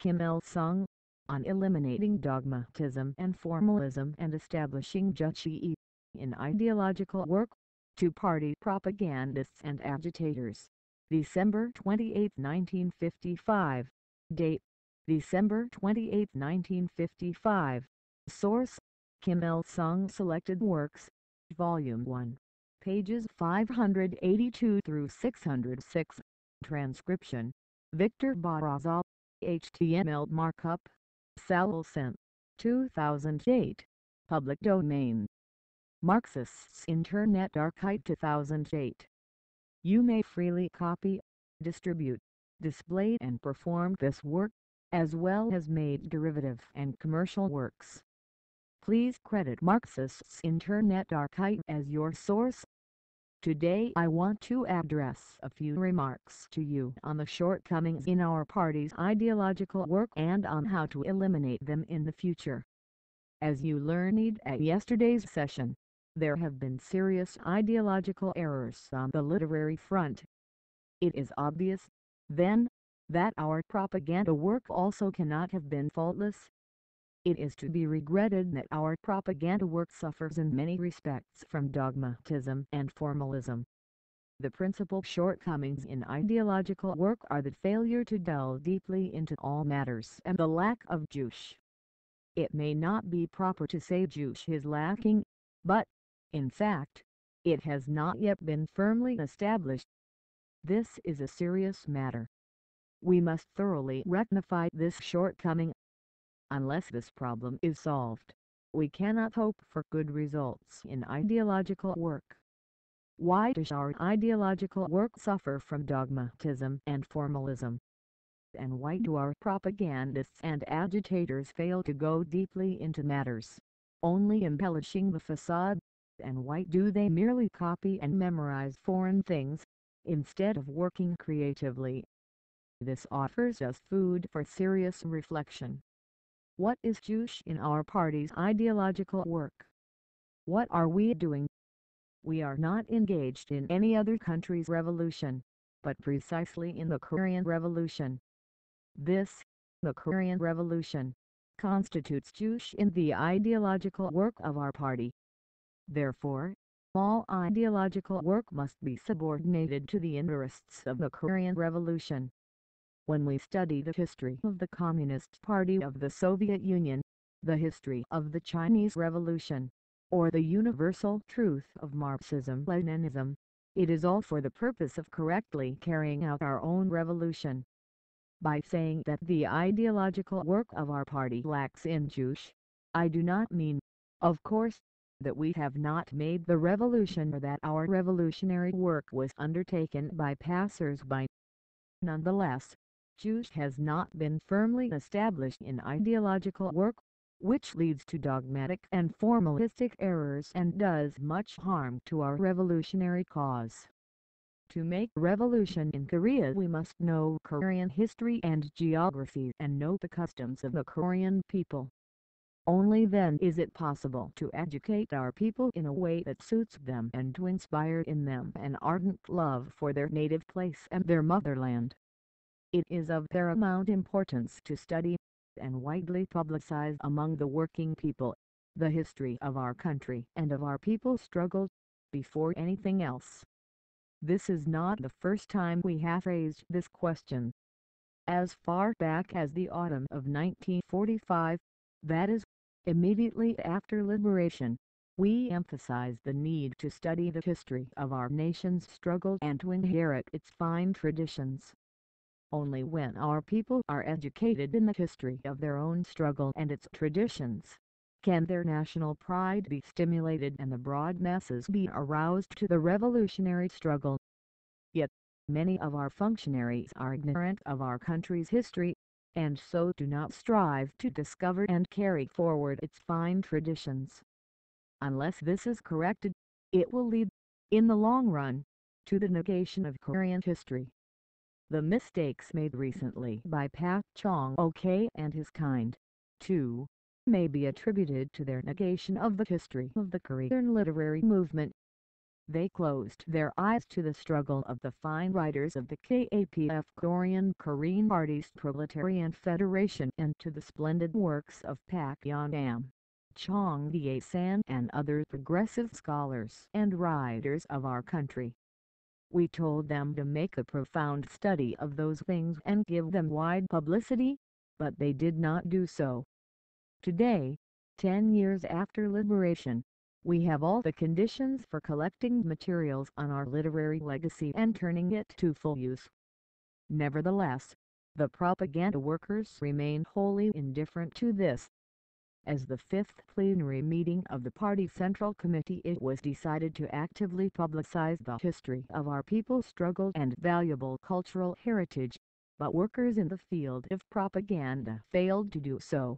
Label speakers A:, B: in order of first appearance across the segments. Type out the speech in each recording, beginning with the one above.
A: Kim Il-sung, on eliminating dogmatism and formalism and establishing Juche in ideological work, to party propagandists and agitators. December 28, 1955. Date: December 28, 1955. Source: Kim Il-sung Selected Works, Volume 1. Pages 582 through 606. Transcription: Victor Barazal. HTML markup: Salson. 2008. Public domain. Marxists Internet Archive 2008. You may freely copy, distribute, display and perform this work, as well as made derivative and commercial works. Please credit Marxists Internet Archive as your source. Today I want to address a few remarks to you on the shortcomings in our party's ideological work and on how to eliminate them in the future. As you learned at yesterday's session, there have been serious ideological errors on the literary front. It is obvious, then, that our propaganda work also cannot have been faultless. It is to be regretted that our propaganda work suffers in many respects from dogmatism and formalism. The principal shortcomings in ideological work are the failure to delve deeply into all matters and the lack of juche. It may not be proper to say juche is lacking, but, in fact, it has not yet been firmly established. This is a serious matter. We must thoroughly rectify this shortcoming. Unless this problem is solved, we cannot hope for good results in ideological work. Why does our ideological work suffer from dogmatism and formalism? And why do our propagandists and agitators fail to go deeply into matters, only embellishing the facade? And why do they merely copy and memorize foreign things, instead of working creatively? This offers us food for serious reflection. What is juche in our party's ideological work? What are we doing? We are not engaged in any other country's revolution, but precisely in the Korean Revolution. This, the Korean Revolution, constitutes juche in the ideological work of our party. Therefore, all ideological work must be subordinated to the interests of the Korean Revolution. When we study the history of the Communist Party of the Soviet Union, the history of the Chinese Revolution, or the universal truth of Marxism-Leninism, it is all for the purpose of correctly carrying out our own revolution. By saying that the ideological work of our party lacks in juche, I do not mean, of course, that we have not made the revolution or that our revolutionary work was undertaken by passers-by. Nonetheless, juche has not been firmly established in ideological work, which leads to dogmatic and formalistic errors and does much harm to our revolutionary cause. To make revolution in Korea we must know Korean history and geography and know the customs of the Korean people. Only then is it possible to educate our people in a way that suits them and to inspire in them an ardent love for their native place and their motherland. It is of paramount importance to study, and widely publicize among the working people, the history of our country and of our people's struggle, before anything else. This is not the first time we have raised this question. As far back as the autumn of 1945, that is, immediately after liberation, we emphasized the need to study the history of our nation's struggle and to inherit its fine traditions. Only when our people are educated in the history of their own struggle and its traditions, can their national pride be stimulated and the broad masses be aroused to the revolutionary struggle. Yet, many of our functionaries are ignorant of our country's history, and so do not strive to discover and carry forward its fine traditions. Unless this is corrected, it will lead, in the long run, to the negation of Korean history. The mistakes made recently by Pak Chung-ok and his kind, too, may be attributed to their negation of the history of the Korean literary movement. They closed their eyes to the struggle of the fine writers of the KAPF Korean Party's Proletarian Federation and to the splendid works of Pak Yeon-nam, Chong Dae-san and other progressive scholars and writers of our country. We told them to make a profound study of those things and give them wide publicity, but they did not do so. Today, 10 years after liberation, we have all the conditions for collecting materials on our literary legacy and turning it to full use. Nevertheless, the propaganda workers remain wholly indifferent to this. As the fifth plenary meeting of the party Central Committee, it was decided to actively publicize the history of our people's struggle and valuable cultural heritage, but workers in the field of propaganda failed to do so.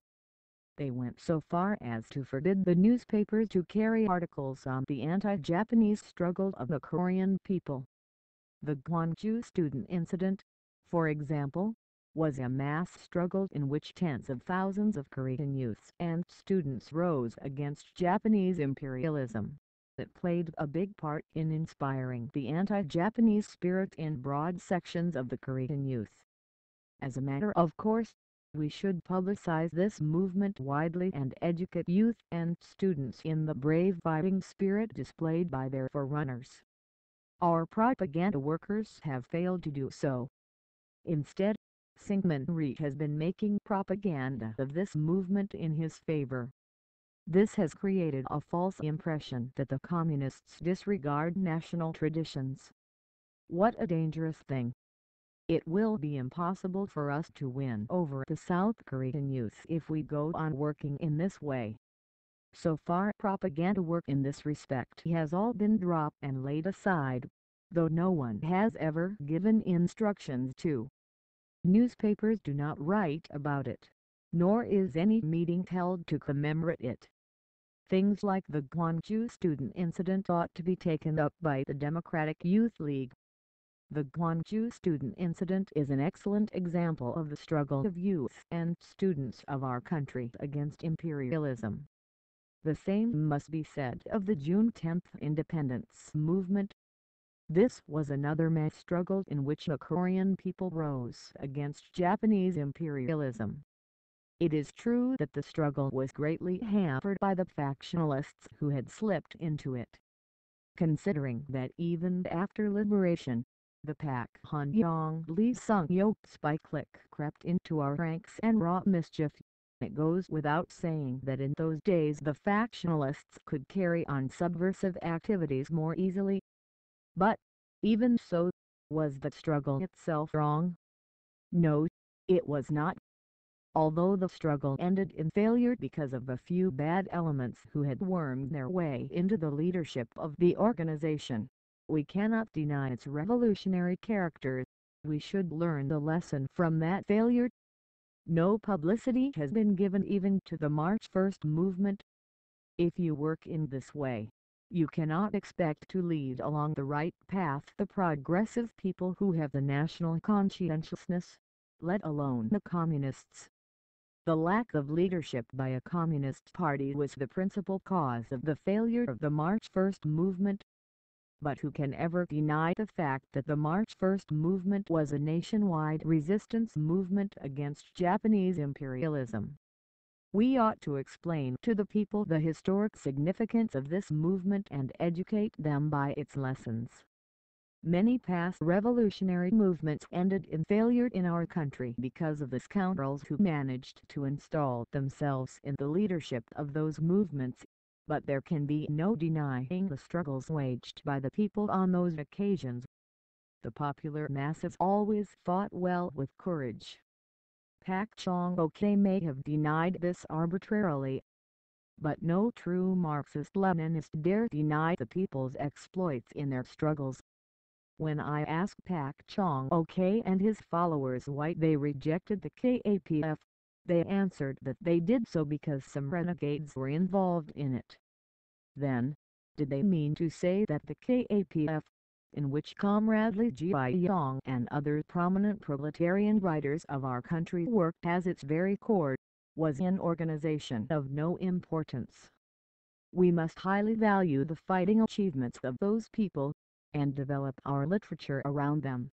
A: They went so far as to forbid the newspapers to carry articles on the anti-Japanese struggle of the Korean people. The Gwangju student incident, for example, was a mass struggle in which tens of thousands of Korean youths and students rose against Japanese imperialism. It played a big part in inspiring the anti-Japanese spirit in broad sections of the Korean youth. As a matter of course, we should publicize this movement widely and educate youth and students in the brave fighting spirit displayed by their forerunners. Our propaganda workers have failed to do so. Instead, Syngman Rhee has been making propaganda of this movement in his favor. This has created a false impression that the communists disregard national traditions. What a dangerous thing! It will be impossible for us to win over the South Korean youth if we go on working in this way. So far, propaganda work in this respect has all been dropped and laid aside, though no one has ever given instructions to. Newspapers do not write about it, nor is any meeting held to commemorate it. Things like the Gwangju student incident ought to be taken up by the Democratic Youth League. The Gwangju student incident is an excellent example of the struggle of youth and students of our country against imperialism. The same must be said of the June 10th independence movement. This was another mass struggle in which the Korean people rose against Japanese imperialism. It is true that the struggle was greatly hampered by the factionalists who had slipped into it. Considering that even after liberation, the Pak Han-yong Lee Sung-yo spy clique crept into our ranks and wrought mischief, it goes without saying that in those days the factionalists could carry on subversive activities more easily. But, even so, was the struggle itself wrong? No, it was not. Although the struggle ended in failure because of a few bad elements who had wormed their way into the leadership of the organization, we cannot deny its revolutionary character. We should learn the lesson from that failure. No publicity has been given even to the March 1st movement. If you work in this way, you cannot expect to lead along the right path the progressive people who have the national conscientiousness, let alone the communists. The lack of leadership by a communist party was the principal cause of the failure of the March 1st movement. But who can ever deny the fact that the March 1st movement was a nationwide resistance movement against Japanese imperialism? We ought to explain to the people the historic significance of this movement and educate them by its lessons. Many past revolutionary movements ended in failure in our country because of the scoundrels who managed to install themselves in the leadership of those movements. But there can be no denying the struggles waged by the people on those occasions. The popular masses always fought well with courage. Pak Chung-ok may have denied this arbitrarily, but no true Marxist-Leninist dare deny the people's exploits in their struggles. When I asked Pak Chung-ok and his followers why they rejected the KAPF, they answered that they did so because some renegades were involved in it. Then, did they mean to say that the KAPF, in which Comrade Lee Jae-yong and other prominent proletarian writers of our country worked as its very core, was an organization of no importance? We must highly value the fighting achievements of those people, and develop our literature around them.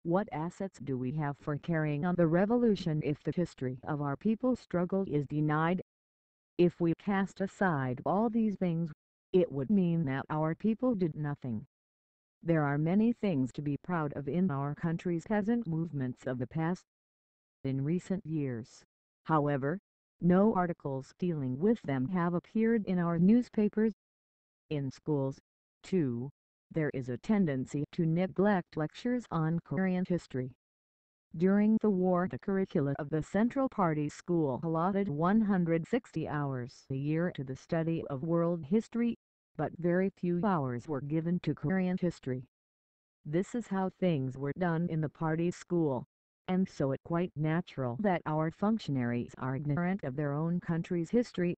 A: What assets do we have for carrying on the revolution if the history of our people's struggle is denied? If we cast aside all these things, it would mean that our people did nothing. There are many things to be proud of in our country's peasant movements of the past. In recent years, however, no articles dealing with them have appeared in our newspapers. In schools, too, there is a tendency to neglect lectures on current history. During the war, the curricula of the Central Party School allotted 160 hours a year to the study of world history, but very few hours were given to current history. This is how things were done in the party school, and so it's quite natural that our functionaries are ignorant of their own country's history.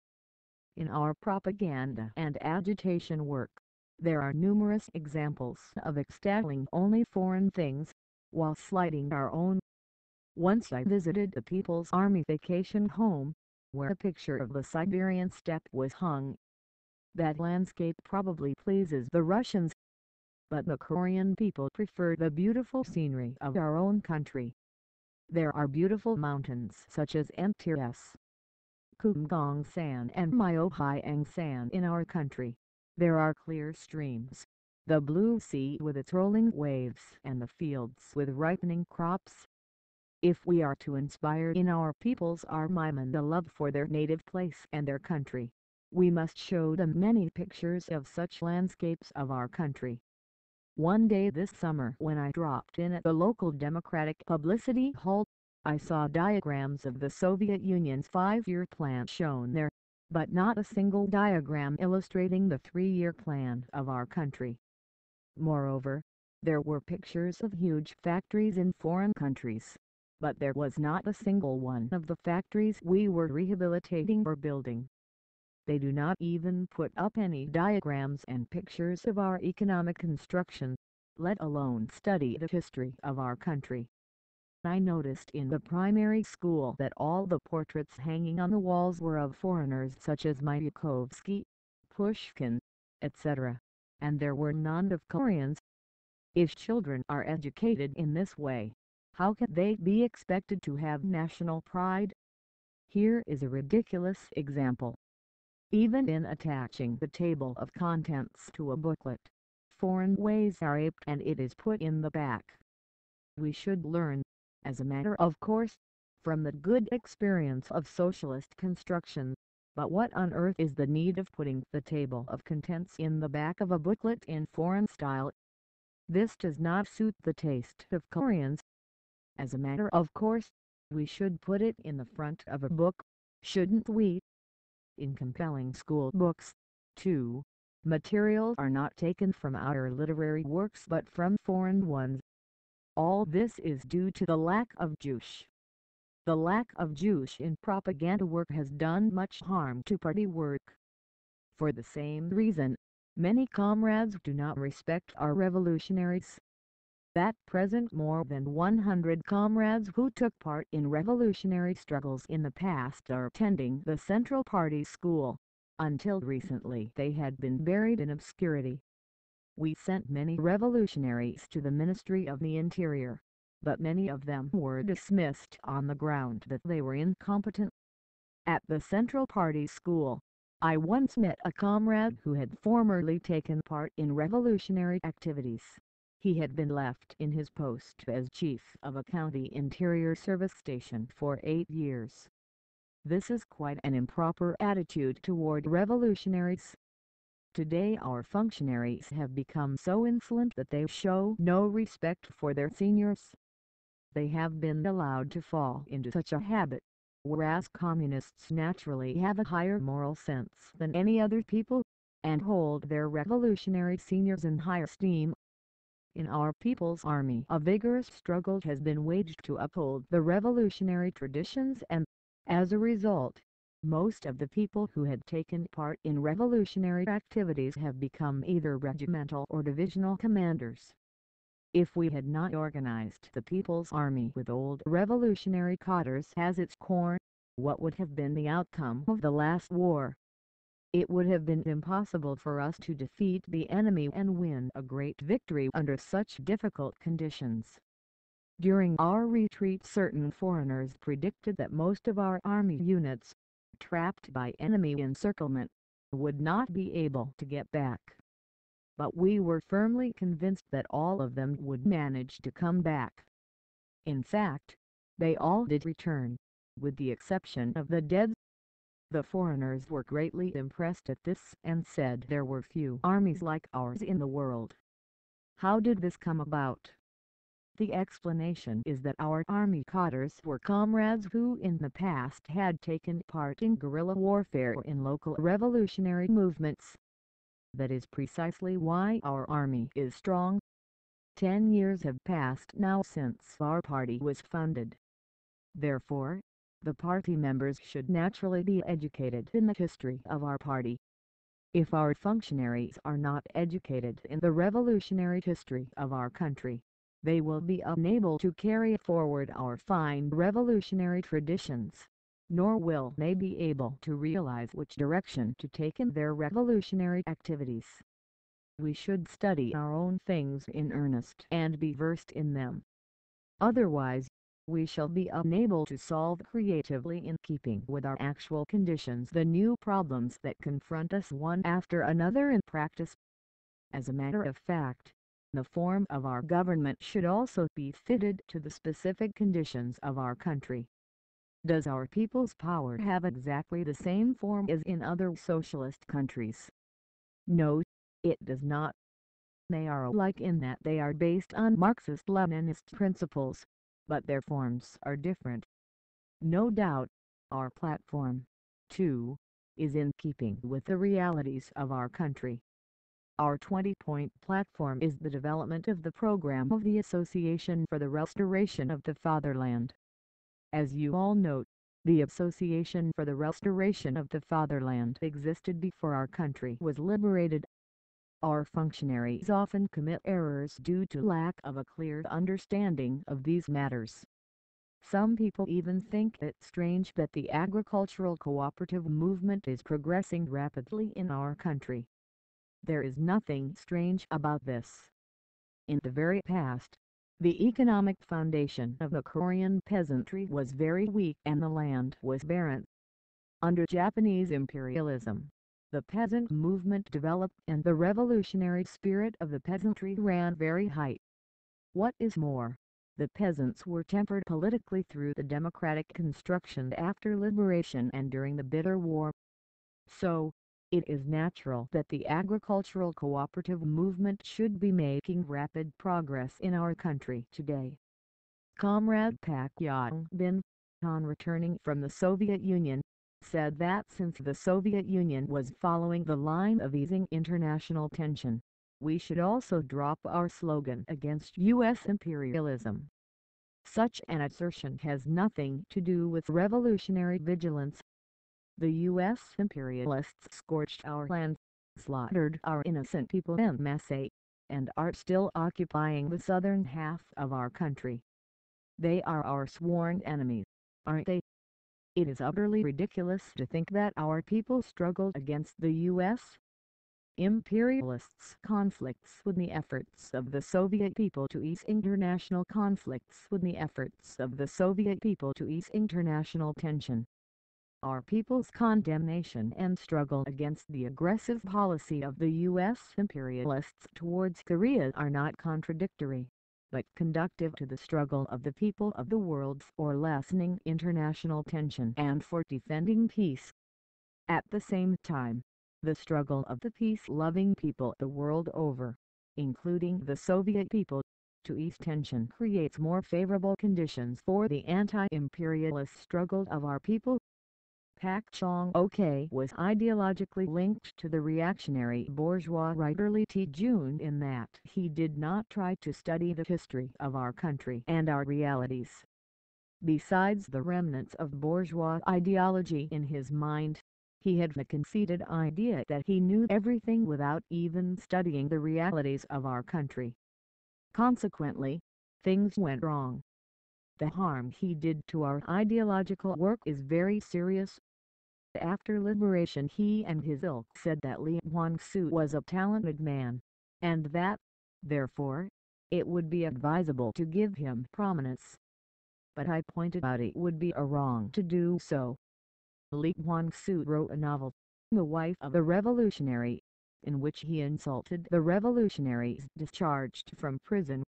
A: In our propaganda and agitation work, there are numerous examples of extolling only foreign things, while slighting our own. Once I visited the People's Army vacation home, where a picture of the Siberian steppe was hung. That landscape probably pleases the Russians, but the Korean people prefer the beautiful scenery of our own country. There are beautiful mountains such as Mts, Kumgongsan and Myohyangsan in our country. There are clear streams, the blue sea with its rolling waves and the fields with ripening crops. If we are to inspire in our people's army a love for their native place and their country, we must show them many pictures of such landscapes of our country. One day this summer when I dropped in at the local Democratic Publicity Hall, I saw diagrams of the Soviet Union's 5-year plan shown there, but not a single diagram illustrating the 3-year plan of our country. Moreover, there were pictures of huge factories in foreign countries, but there was not a single one of the factories we were rehabilitating or building. They do not even put up any diagrams and pictures of our economic construction, let alone study the history of our country. I noticed in the primary school that all the portraits hanging on the walls were of foreigners such as Mayakovsky, Pushkin, etc., and there were none of Koreans. If children are educated in this way, how can they be expected to have national pride? Here is a ridiculous example. Even in attaching the table of contents to a booklet, foreign ways are aped and it is put in the back. We should learn, as a matter of course, from the good experience of socialist construction, but what on earth is the need of putting the table of contents in the back of a booklet in foreign style? This does not suit the taste of Koreans. As a matter of course, we should put it in the front of a book, shouldn't we? In compelling school books, too, materials are not taken from our literary works but from foreign ones. All this is due to the lack of Juche. The lack of Juche in propaganda work has done much harm to party work. For the same reason, many comrades do not respect our revolutionaries. At present more than 100 comrades who took part in revolutionary struggles in the past are attending the Central Party School. Until recently they had been buried in obscurity. We sent many revolutionaries to the Ministry of the Interior, but many of them were dismissed on the ground that they were incompetent. At the Central Party School, I once met a comrade who had formerly taken part in revolutionary activities. He had been left in his post as chief of a county interior service station for 8 years. This is quite an improper attitude toward revolutionaries. Today our functionaries have become so insolent that they show no respect for their seniors. They have been allowed to fall into such a habit, whereas communists naturally have a higher moral sense than any other people, and hold their revolutionary seniors in high esteem. In our people's army a vigorous struggle has been waged to uphold the revolutionary traditions and, as a result, most of the people who had taken part in revolutionary activities have become either regimental or divisional commanders. If we had not organized the People's Army with old revolutionary cadres as its core, what would have been the outcome of the last war? it would have been impossible for us to defeat the enemy and win a great victory under such difficult conditions. During our retreat, certain foreigners predicted that most of our army units, trapped by enemy encirclement, would not be able to get back. But we were firmly convinced that all of them would manage to come back. In fact, they all did return, with the exception of the dead. The foreigners were greatly impressed at this and said there were few armies like ours in the world. How did this come about? The explanation is that our army cadres were comrades who in the past had taken part in guerrilla warfare in local revolutionary movements. That is precisely why our army is strong. 10 years have passed now since our party was founded. Therefore, the party members should naturally be educated in the history of our party. If our functionaries are not educated in the revolutionary history of our country, they will be unable to carry forward our fine revolutionary traditions, nor will they be able to realize which direction to take in their revolutionary activities. We should study our own things in earnest and be versed in them. Otherwise, we shall be unable to solve creatively in keeping with our actual conditions the new problems that confront us one after another in practice. As a matter of fact, the form of our government should also be fitted to the specific conditions of our country. Does our people's power have exactly the same form as in other socialist countries? No, it does not. They are alike in that they are based on Marxist-Leninist principles, but their forms are different. No doubt, our platform, too, is in keeping with the realities of our country. Our 20-point platform is the development of the program of the Association for the Restoration of the Fatherland. As you all note, the Association for the Restoration of the Fatherland existed before our country was liberated. Our functionaries often commit errors due to lack of a clear understanding of these matters. Some people even think it strange that the agricultural cooperative movement is progressing rapidly in our country. There is nothing strange about this. In the very past, the economic foundation of the Korean peasantry was very weak and the land was barren. Under Japanese imperialism, the peasant movement developed and the revolutionary spirit of the peasantry ran very high. What is more, the peasants were tempered politically through the democratic construction after liberation and during the bitter war. So, it is natural that the agricultural cooperative movement should be making rapid progress in our country today. Comrade Pak Yong-bin, on returning from the Soviet Union, said that since the Soviet Union was following the line of easing international tension, we should also drop our slogan against U.S. imperialism. Such an assertion has nothing to do with revolutionary vigilance. The U.S. imperialists scorched our land, slaughtered our innocent people en masse, and are still occupying the southern half of our country. They are our sworn enemies, aren't they? It is utterly ridiculous to think that our people struggled against the U.S. imperialists' conflicts with the efforts of the Soviet people to ease international conflicts with the efforts of the Soviet people to ease international tension. Our people's condemnation and struggle against the aggressive policy of the U.S. imperialists towards Korea are not contradictory, but conducive to the struggle of the people of the world for lessening international tension and for defending peace. At the same time, the struggle of the peace-loving people the world over, including the Soviet people, to ease tension creates more favorable conditions for the anti-imperialist struggle of our people. Pak Chung-ok was ideologically linked to the reactionary bourgeois writer Lee Tae-jun in that he did not try to study the history of our country and our realities. Besides the remnants of bourgeois ideology in his mind, he had the conceited idea that he knew everything without even studying the realities of our country. Consequently, things went wrong. The harm he did to our ideological work is very serious. After liberation he and his ilk said that Li Guangsu was a talented man, and that, therefore, it would be advisable to give him prominence. But I pointed out it would be a wrong to do so. Li Guangsu wrote a novel, The Wife of a Revolutionary, in which he insulted the revolutionaries discharged from prison.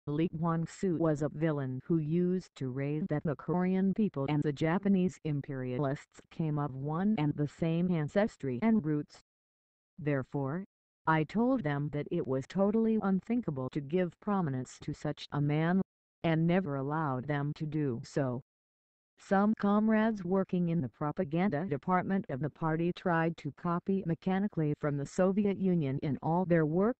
A: Li Guangsu was a villain who used to raise that the Korean people and the Japanese imperialists came of one and the same ancestry and roots. Therefore, I told them that it was totally unthinkable to give prominence to such a man, and never allowed them to do so. Some comrades working in the propaganda department of the party tried to copy mechanically from the Soviet Union in all their work.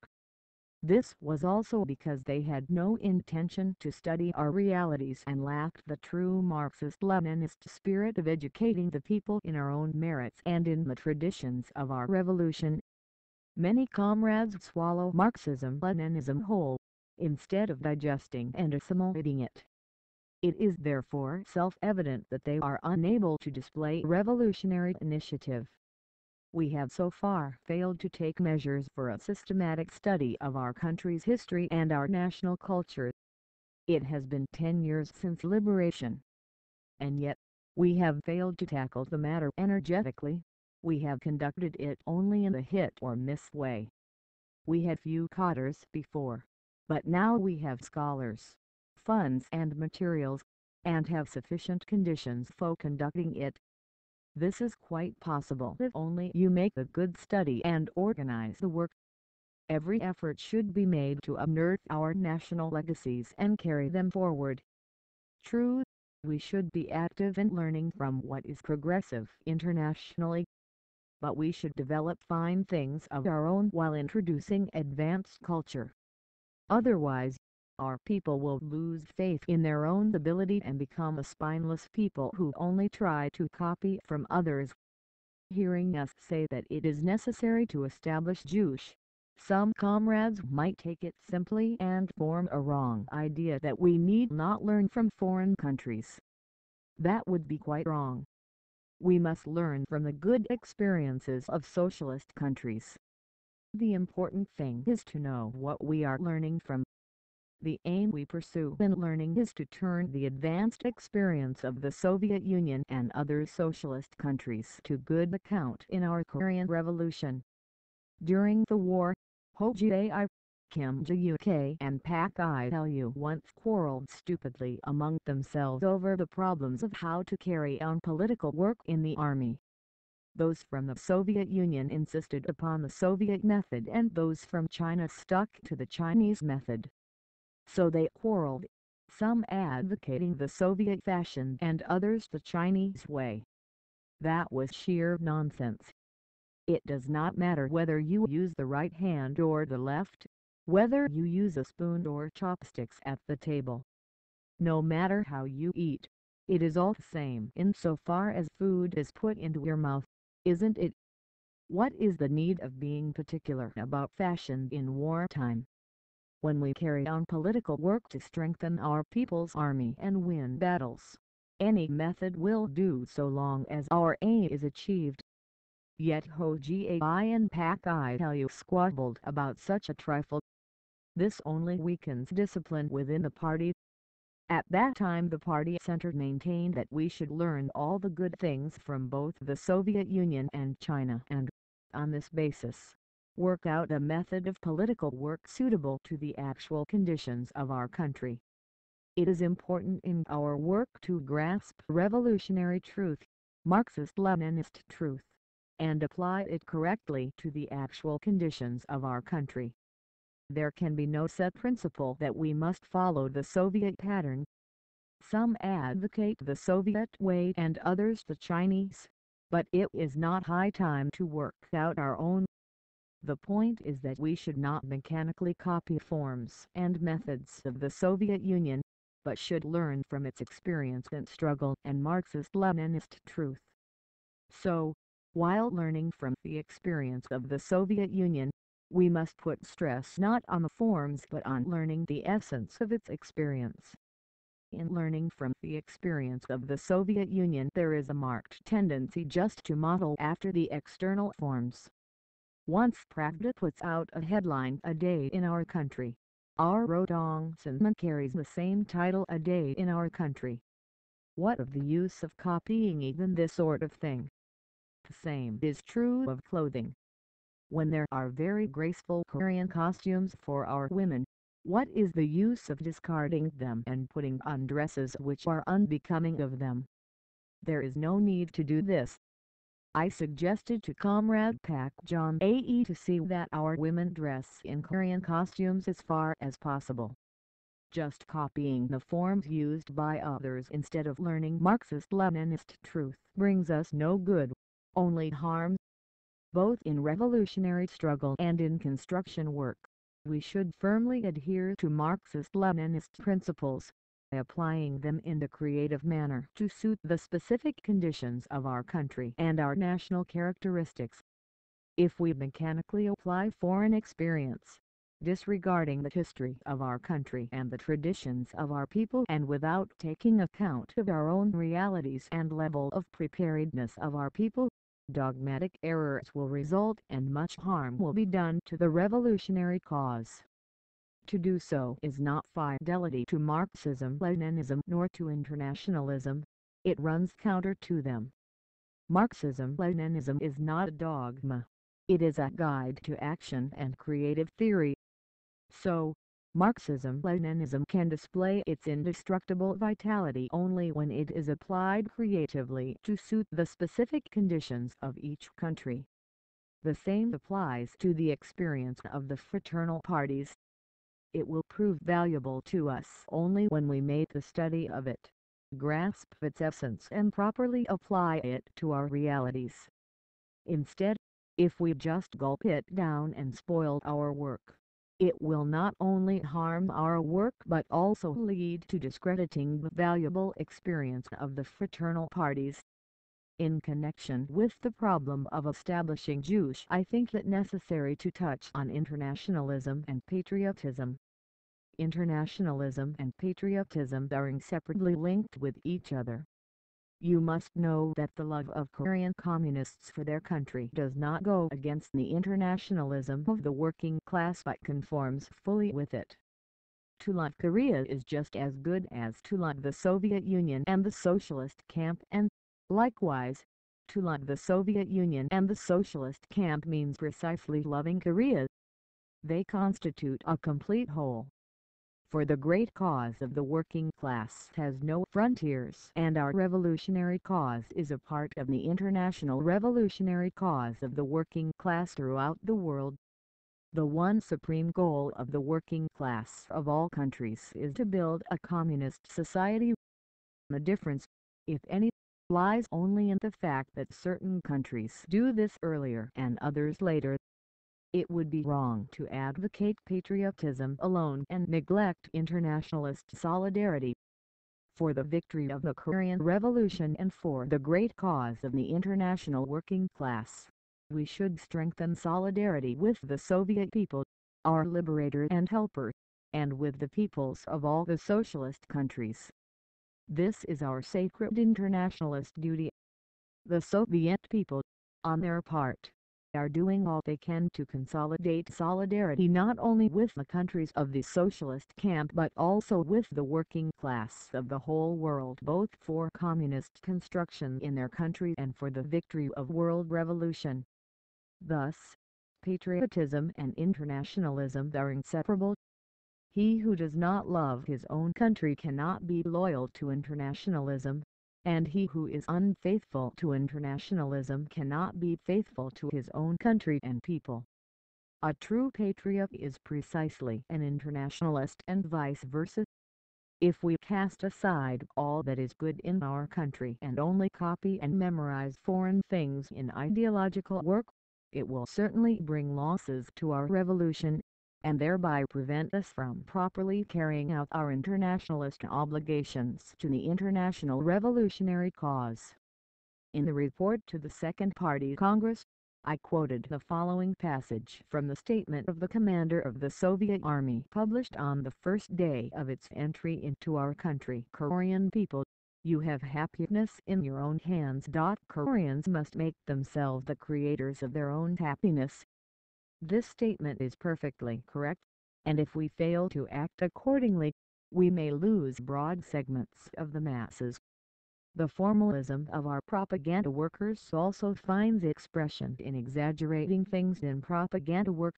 A: This was also because they had no intention to study our realities and lacked the true Marxist-Leninist spirit of educating the people in our own merits and in the traditions of our revolution. Many comrades swallow Marxism-Leninism whole, instead of digesting and assimilating it. It is therefore self-evident that they are unable to display revolutionary initiative. We have so far failed to take measures for a systematic study of our country's history and our national culture. It has been 10 years since liberation, and yet, we have failed to tackle the matter energetically. We have conducted it only in a hit-or-miss way. We had few cadres before, but now we have scholars, funds and materials, and have sufficient conditions for conducting it. This is quite possible if only you make a good study and organize the work. Every effort should be made to unearth our national legacies and carry them forward. True, we should be active in learning from what is progressive internationally, but we should develop fine things of our own while introducing advanced culture. Otherwise, our people will lose faith in their own ability and become a spineless people who only try to copy from others. Hearing us say that it is necessary to establish Juche, some comrades might take it simply and form a wrong idea that we need not learn from foreign countries. That would be quite wrong. We must learn from the good experiences of socialist countries. The important thing is to know what we are learning from. The aim we pursue in learning is to turn the advanced experience of the Soviet Union and other socialist countries to good account in our Korean Revolution. During the war, Juche, Kim Juche and Pak Ilu once quarreled stupidly among themselves over the problems of how to carry on political work in the army. Those from the Soviet Union insisted upon the Soviet method and those from China stuck to the Chinese method. So they quarreled, some advocating the Soviet fashion and others the Chinese way. That was sheer nonsense. It does not matter whether you use the right hand or the left, whether you use a spoon or chopsticks at the table. No matter how you eat, it is all the same insofar as food is put into your mouth, isn't it? What is the need of being particular about fashion in wartime? When we carry on political work to strengthen our people's army and win battles, any method will do so long as our aim is achieved. Yet Juche and Pak Ilu squabbled about such a trifle. This only weakens discipline within the party. At that time the party center maintained that we should learn all the good things from both the Soviet Union and China and, on this basis, work out a method of political work suitable to the actual conditions of our country. It is important in our work to grasp revolutionary truth, Marxist-Leninist truth, and apply it correctly to the actual conditions of our country. There can be no set principle that we must follow the Soviet pattern. Some advocate the Soviet way and others the Chinese, but it is not high time to work out our own. The point is that we should not mechanically copy forms and methods of the Soviet Union, but should learn from its experience and struggle and Marxist-Leninist truth. So, while learning from the experience of the Soviet Union, we must put stress not on the forms but on learning the essence of its experience. In learning from the experience of the Soviet Union, there is a marked tendency just to model after the external forms. Once Pravda puts out a headline, "A Day in Our Country," our Rodongsinman carries the same title, "A Day in Our Country." What of the use of copying even this sort of thing? The same is true of clothing. When there are very graceful Korean costumes for our women, what is the use of discarding them and putting on dresses which are unbecoming of them? There is no need to do this. I suggested to Comrade Pak John Ae to see that our women dress in Korean costumes as far as possible. Just copying the forms used by others instead of learning Marxist-Leninist truth brings us no good, only harm. Both in revolutionary struggle and in construction work, we should firmly adhere to Marxist-Leninist principles, applying them in the creative manner to suit the specific conditions of our country and our national characteristics. If we mechanically apply foreign experience, disregarding the history of our country and the traditions of our people and without taking account of our own realities and level of preparedness of our people, dogmatic errors will result and much harm will be done to the revolutionary cause. To do so is not fidelity to Marxism-Leninism nor to internationalism, it runs counter to them. Marxism-Leninism is not a dogma, it is a guide to action and creative theory. So, Marxism-Leninism can display its indestructible vitality only when it is applied creatively to suit the specific conditions of each country. The same applies to the experience of the fraternal parties. It will prove valuable to us only when we make the study of it, grasp its essence and properly apply it to our realities. Instead, if we just gulp it down and spoil our work, it will not only harm our work but also lead to discrediting the valuable experience of the fraternal parties. In connection with the problem of establishing Juche, I think it necessary to touch on internationalism and patriotism. Internationalism and patriotism are inseparably linked with each other. You must know that the love of Korean communists for their country does not go against the internationalism of the working class but conforms fully with it. To love Korea is just as good as to love the Soviet Union and the socialist camp, and, likewise, to love the Soviet Union and the socialist camp means precisely loving Korea. They constitute a complete whole. For the great cause of the working class has no frontiers, and our revolutionary cause is a part of the international revolutionary cause of the working class throughout the world. The one supreme goal of the working class of all countries is to build a communist society. The difference, if any, lies only in the fact that certain countries do this earlier and others later. It would be wrong to advocate patriotism alone and neglect internationalist solidarity. For the victory of the Korean Revolution and for the great cause of the international working class, we should strengthen solidarity with the Soviet people, our liberator and helper, and with the peoples of all the socialist countries. This is our sacred internationalist duty. The Soviet people, on their part, are doing all they can to consolidate solidarity not only with the countries of the socialist camp but also with the working class of the whole world, both for communist construction in their country and for the victory of world revolution. Thus, patriotism and internationalism are inseparable. He who does not love his own country cannot be loyal to internationalism, and he who is unfaithful to internationalism cannot be faithful to his own country and people. A true patriot is precisely an internationalist and vice versa. If we cast aside all that is good in our country and only copy and memorize foreign things in ideological work, it will certainly bring losses to our revolution, and thereby prevent us from properly carrying out our internationalist obligations to the international revolutionary cause. In the report to the Second Party Congress, I quoted the following passage from the statement of the commander of the Soviet Army published on the first day of its entry into our country. Korean people, you have happiness in your own hands. Koreans must make themselves the creators of their own happiness. This statement is perfectly correct, and if we fail to act accordingly, we may lose broad segments of the masses. The formalism of our propaganda workers also finds expression in exaggerating things in propaganda work.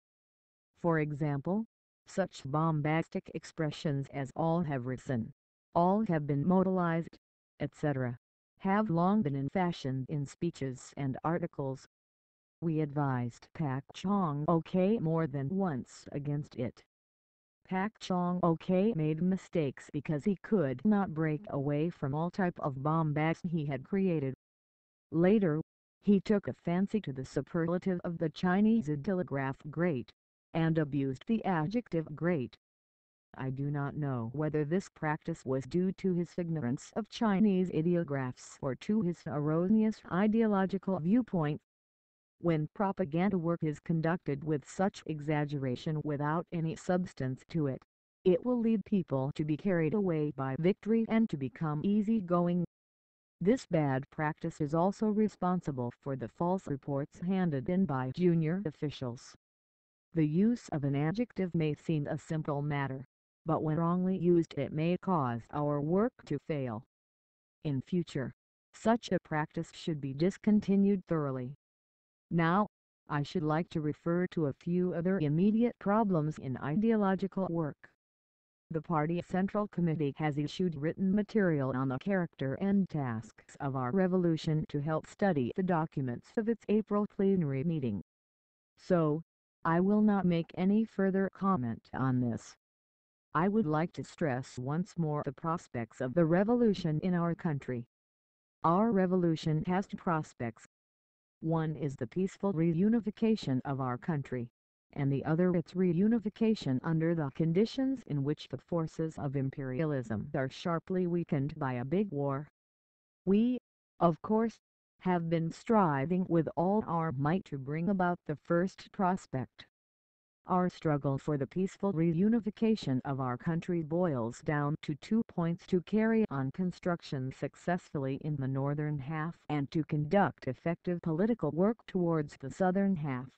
A: For example, such bombastic expressions as all have risen, all have been mobilized, etc., have long been in fashion in speeches and articles. We advised Pak Chung-ok more than once against it. Pak Chung-ok made mistakes because he could not break away from all type of bombast he had created. Later, he took a fancy to the superlative of the Chinese telegraph great, and abused the adjective great. I do not know whether this practice was due to his ignorance of Chinese ideographs or to his erroneous ideological viewpoint. When propaganda work is conducted with such exaggeration without any substance to it, it will lead people to be carried away by victory and to become easygoing. This bad practice is also responsible for the false reports handed in by junior officials. The use of an adjective may seem a simple matter, but when wrongly used it may cause our work to fail. In future, such a practice should be discontinued thoroughly. Now, I should like to refer to a few other immediate problems in ideological work. The Party Central Committee has issued written material on the character and tasks of our revolution to help study the documents of its April plenary meeting. So, I will not make any further comment on this. I would like to stress once more the prospects of the revolution in our country. Our revolution has two prospects. One is the peaceful reunification of our country, and the other its reunification under the conditions in which the forces of imperialism are sharply weakened by a big war. We, of course, have been striving with all our might to bring about the first prospect. Our struggle for the peaceful reunification of our country boils down to 2 points: to carry on construction successfully in the northern half and to conduct effective political work towards the southern half.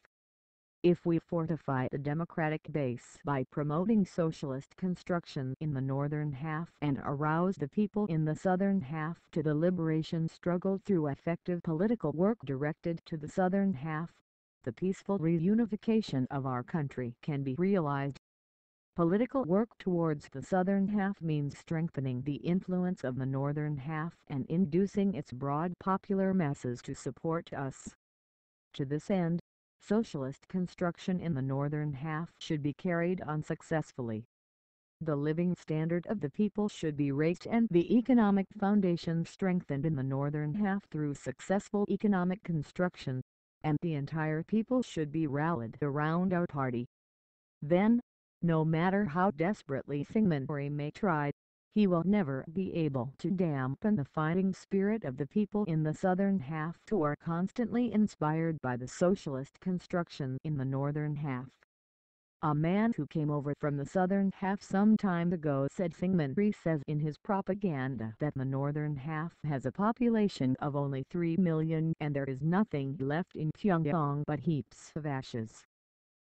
A: If we fortify the democratic base by promoting socialist construction in the northern half and arouse the people in the southern half to the liberation struggle through effective political work directed to the southern half, the peaceful reunification of our country can be realized. Political work towards the southern half means strengthening the influence of the northern half and inducing its broad popular masses to support us. To this end, socialist construction in the northern half should be carried on successfully. The living standard of the people should be raised and the economic foundation strengthened in the northern half through successful economic construction, and the entire people should be rallied around our party. Then, no matter how desperately Syngman Rhee may try, he will never be able to dampen the fighting spirit of the people in the southern half who are constantly inspired by the socialist construction in the northern half. A man who came over from the southern half some time ago said Syngman Rhee says in his propaganda that the northern half has a population of only 3 million and there is nothing left in Pyongyang but heaps of ashes.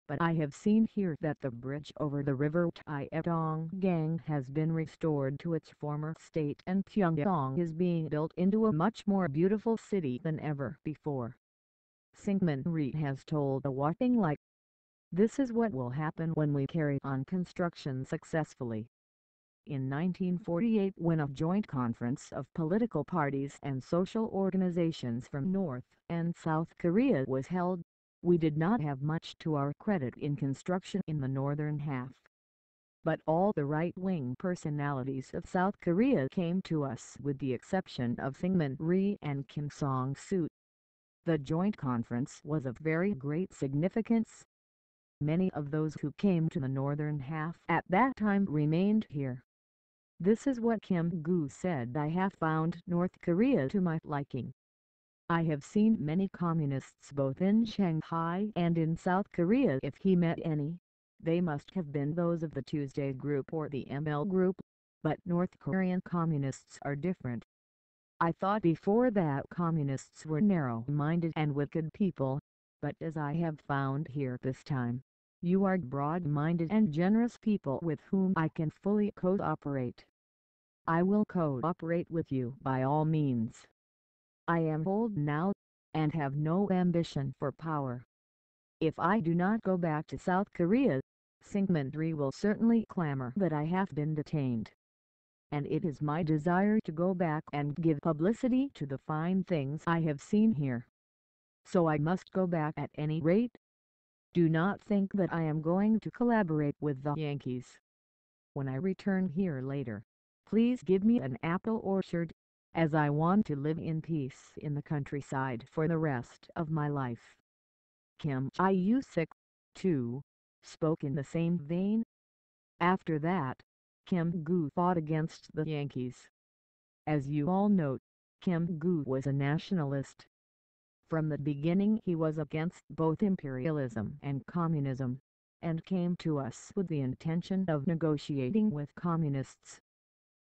A: But I have seen here that the bridge over the river Taedong-gang has been restored to its former state and Pyongyang is being built into a much more beautiful city than ever before. Syngman Rhee has told a whopping lie. This is what will happen when we carry on construction successfully. In 1948, when a joint conference of political parties and social organizations from North and South Korea was held, we did not have much to our credit in construction in the northern half. But all the right-wing personalities of South Korea came to us with the exception of Syngman Rhee and Kim Song-soo. The joint conference was of very great significance. Many of those who came to the northern half at that time remained here. This is what Kim Gu said: I have found North Korea to my liking. I have seen many communists both in Shanghai and in South Korea. If he met any, they must have been those of the Tuesday group or the ML group, but North Korean communists are different. I thought before that communists were narrow-minded and wicked people, but as I have found here this time, you are broad-minded and generous people with whom I can fully cooperate. I will cooperate with you by all means. I am old now, and have no ambition for power. If I do not go back to South Korea, Syngman will certainly clamor that I have been detained. And it is my desire to go back and give publicity to the fine things I have seen here. So I must go back at any rate. Do not think that I am going to collaborate with the Yankees. When I return here later, please give me an apple orchard, as I want to live in peace in the countryside for the rest of my life. Kim Il-suk, too, spoke in the same vein. After that, Kim Gu fought against the Yankees. As you all know, Kim Gu was a nationalist. From the beginning he was against both imperialism and communism, and came to us with the intention of negotiating with communists.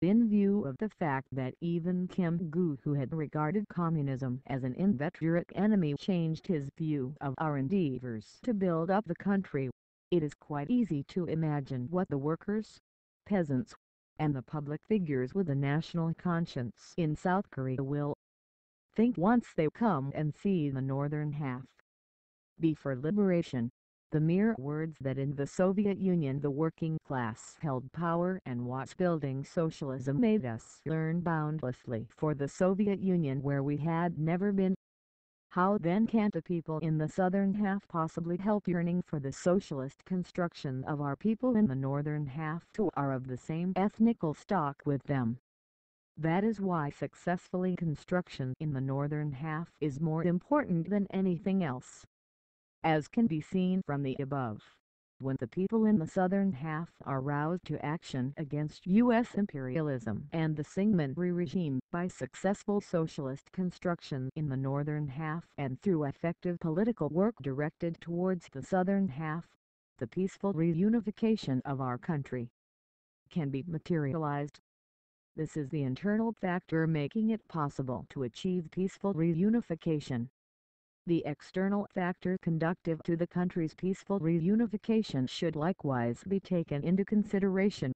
A: In view of the fact that even Kim Gu, who had regarded communism as an inveterate enemy, changed his view of our endeavors to build up the country, it is quite easy to imagine what the workers, peasants, and the public figures with a national conscience in South Korea will think once they come and see the northern half. B for liberation. The mere words that in the Soviet Union the working class held power and was building socialism made us yearn boundlessly for the Soviet Union where we had never been. How then can the people in the southern half possibly help yearning for the socialist construction of our people in the northern half who are of the same ethnical stock with them? That is why successfully construction in the northern half is more important than anything else. As can be seen from the above, when the people in the southern half are roused to action against U.S. imperialism and the Syngman regime by successful socialist construction in the northern half and through effective political work directed towards the southern half, the peaceful reunification of our country can be materialized. This is the internal factor making it possible to achieve peaceful reunification. The external factor conducive to the country's peaceful reunification should likewise be taken into consideration.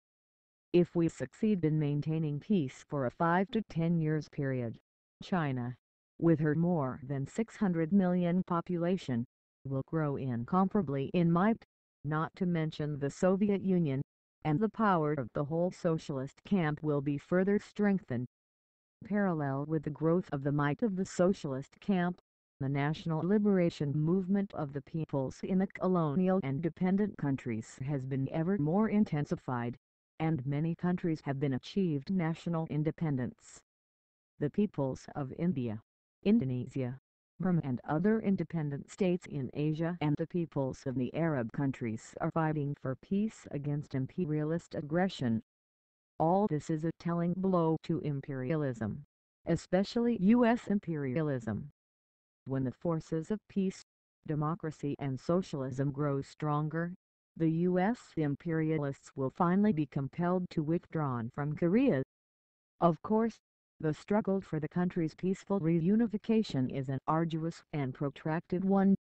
A: If we succeed in maintaining peace for a 5 to 10 years period, China, with her more than 600 million population, will grow incomparably in might, not to mention the Soviet Union, and the power of the whole socialist camp will be further strengthened. Parallel with the growth of the might of the socialist camp, the national liberation movement of the peoples in the colonial and dependent countries has been ever more intensified, and many countries have been achieved national independence. The peoples of India, Indonesia, Burma and other independent states in Asia and the peoples of the Arab countries are fighting for peace against imperialist aggression. All this is a telling blow to imperialism, especially U.S. imperialism. When the forces of peace, democracy and socialism grow stronger, the U.S. imperialists will finally be compelled to withdraw from Korea. Of course, the struggle for the country's peaceful reunification is an arduous and protracted one.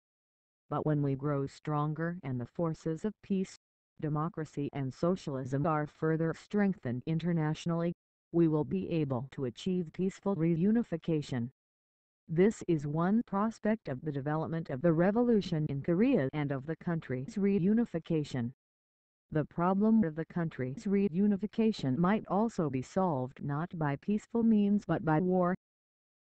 A: But when we grow stronger and the forces of peace, democracy and socialism are further strengthened internationally, we will be able to achieve peaceful reunification. This is one prospect of the development of the revolution in Korea and of the country's reunification. The problem of the country's reunification might also be solved not by peaceful means but by war.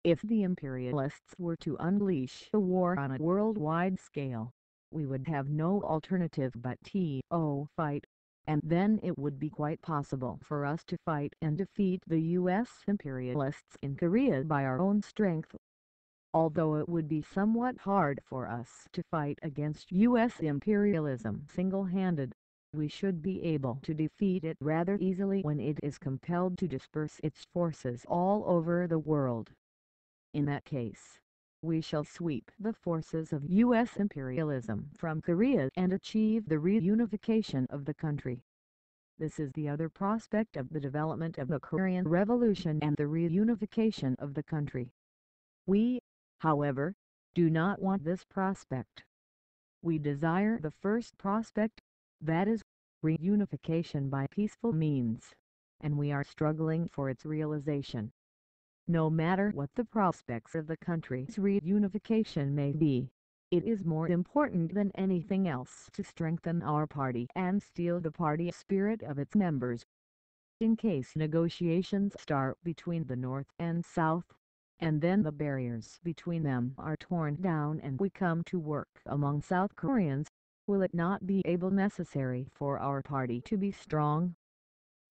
A: If the imperialists were to unleash a war on a worldwide scale, we would have no alternative but to fight, and then it would be quite possible for us to fight and defeat the U.S. imperialists in Korea by our own strength. Although it would be somewhat hard for us to fight against U.S. imperialism single-handed, we should be able to defeat it rather easily when it is compelled to disperse its forces all over the world. In that case, we shall sweep the forces of U.S. imperialism from Korea and achieve the reunification of the country. This is the other prospect of the development of the Korean Revolution and the reunification of the country. We, however, do not want this prospect. We desire the first prospect, that is, reunification by peaceful means, and we are struggling for its realization. No matter what the prospects of the country's reunification may be, it is more important than anything else to strengthen our party and steel the party spirit of its members. In case negotiations start between the North and South, and then the barriers between them are torn down and we come to work among South Koreans, will it not be necessary for our party to be strong?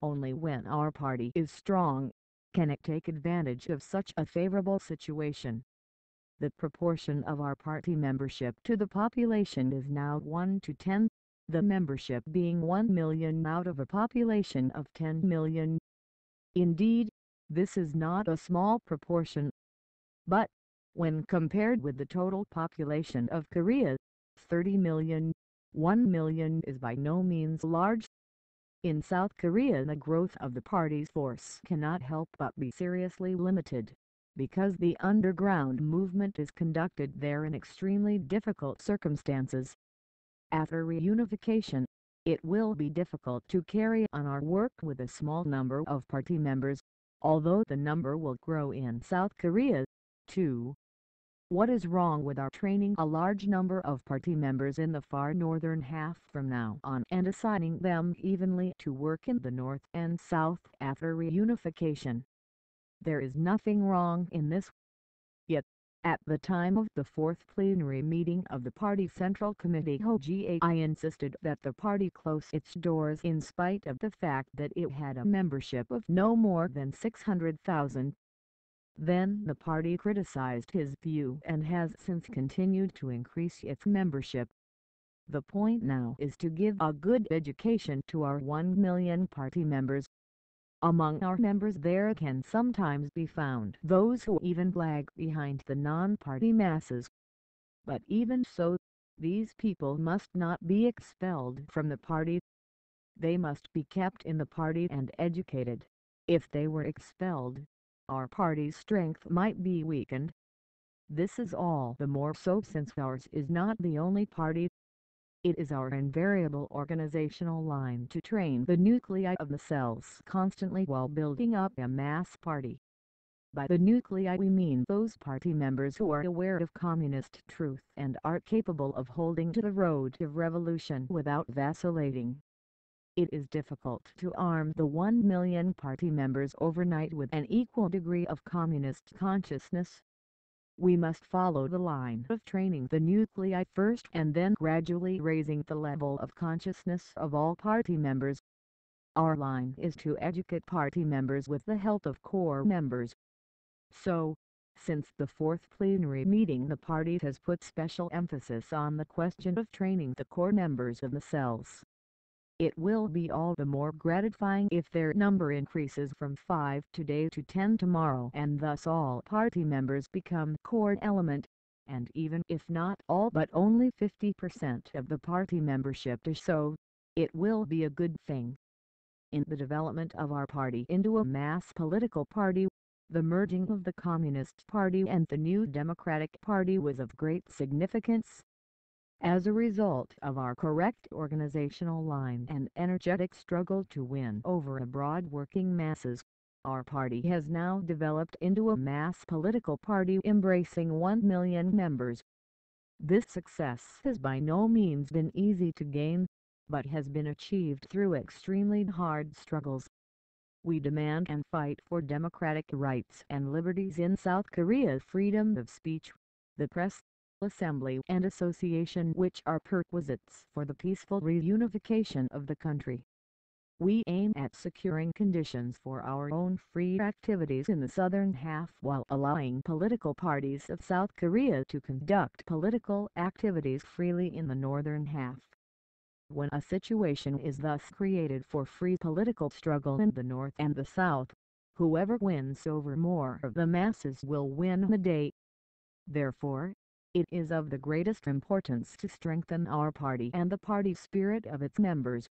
A: Only when our party is strong can it take advantage of such a favorable situation. The proportion of our party membership to the population is now 1 to 10, the membership being 1 million out of a population of 10 million. Indeed, this is not a small proportion. But, when compared with the total population of Korea, 30 million, 1 million is by no means large. In South Korea the growth of the party's force cannot help but be seriously limited, because the underground movement is conducted there in extremely difficult circumstances. After reunification, it will be difficult to carry on our work with a small number of party members, although the number will grow in South Korea, too. What is wrong with our training a large number of party members in the far northern half from now on and assigning them evenly to work in the North and South after reunification? There is nothing wrong in this. Yet, at the time of the fourth plenary meeting of the Party Central Committee Juche, I insisted that the party close its doors in spite of the fact that it had a membership of no more than 600,000. Then the party criticized his view and has since continued to increase its membership. The point now is to give a good education to our 1 million party members. Among our members there can sometimes be found those who even lag behind the non-party masses. But even so, these people must not be expelled from the party. They must be kept in the party and educated. If they were expelled, our party's strength might be weakened. This is all the more so since ours is not the only party. It is our invariable organizational line to train the nuclei of the cells constantly while building up a mass party. By the nuclei we mean those party members who are aware of communist truth and are capable of holding to the road of revolution without vacillating. It is difficult to arm the 1 million party members overnight with an equal degree of communist consciousness. We must follow the line of training the nuclei first and then gradually raising the level of consciousness of all party members. Our line is to educate party members with the help of core members. So, since the fourth plenary meeting the party has put special emphasis on the question of training the core members of the cells. It will be all the more gratifying if their number increases from 5 today to 10 tomorrow and thus all party members become core element, and even if not all but only 50% of the party membership is so, it will be a good thing. In the development of our party into a mass political party, the merging of the Communist Party and the New Democratic Party was of great significance. As a result of our correct organizational line and energetic struggle to win over a broad working masses, our party has now developed into a mass political party embracing 1 million members. This success has by no means been easy to gain, but has been achieved through extremely hard struggles. We demand and fight for democratic rights and liberties in South Korea, freedom of speech, the press, assembly and association, which are perquisites for the peaceful reunification of the country. We aim at securing conditions for our own free activities in the southern half while allowing political parties of South Korea to conduct political activities freely in the northern half. When a situation is thus created for free political struggle in the North and the South, whoever wins over more of the masses will win the day. Therefore, it is of the greatest importance to strengthen our party and the party spirit of its members.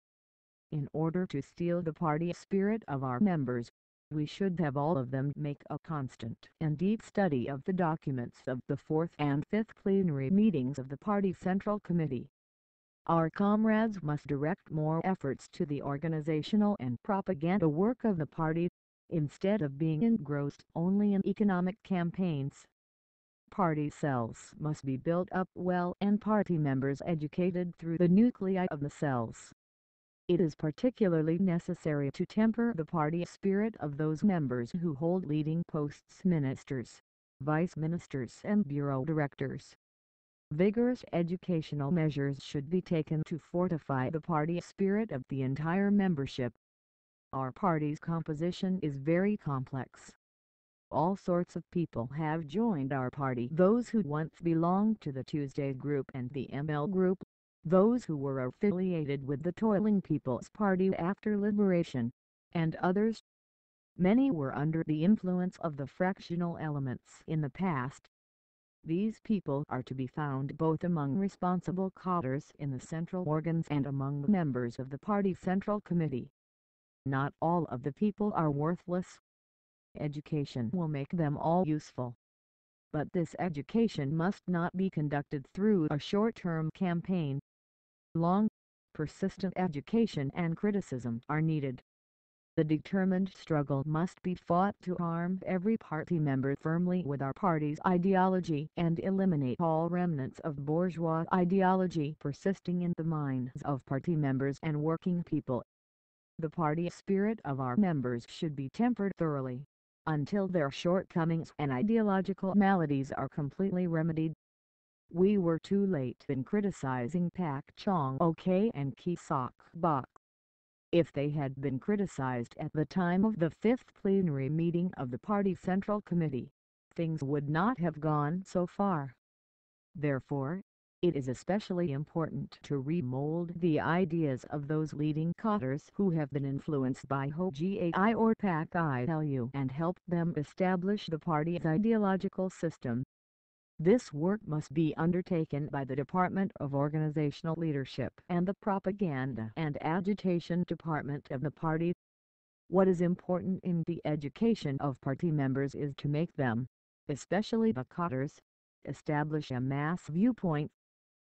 A: In order to steel the party spirit of our members, we should have all of them make a constant and deep study of the documents of the fourth and fifth plenary meetings of the party Central Committee. Our comrades must direct more efforts to the organizational and propaganda work of the party, instead of being engrossed only in economic campaigns. Party cells must be built up well and party members educated through the nuclei of the cells. It is particularly necessary to temper the party spirit of those members who hold leading posts, ministers, vice ministers and bureau directors. Vigorous educational measures should be taken to fortify the party spirit of the entire membership. Our party's composition is very complex. All sorts of people have joined our party, those who once belonged to the Tuesday group and the ML group, those who were affiliated with the Toiling People's Party after liberation, and others. Many were under the influence of the fractional elements in the past. These people are to be found both among responsible cadres in the central organs and among the members of the party Central Committee. Not all of the people are worthless. Education will make them all useful. But this education must not be conducted through a short-term campaign. Long, persistent education and criticism are needed. The determined struggle must be fought to arm every party member firmly with our party's ideology and eliminate all remnants of bourgeois ideology persisting in the minds of party members and working people. The party spirit of our members should be tempered thoroughly, until their shortcomings and ideological maladies are completely remedied. We were too late in criticizing Pak Chong Ok and Ki Sok Bok. If they had been criticized at the time of the fifth plenary meeting of the party Central Committee, things would not have gone so far. Therefore, it is especially important to remold the ideas of those leading cadres who have been influenced by Juche or Pak Ilu and help them establish the party's ideological system. This work must be undertaken by the Department of Organizational Leadership and the Propaganda and Agitation Department of the party. What is important in the education of party members is to make them, especially the cadres, establish a mass viewpoint.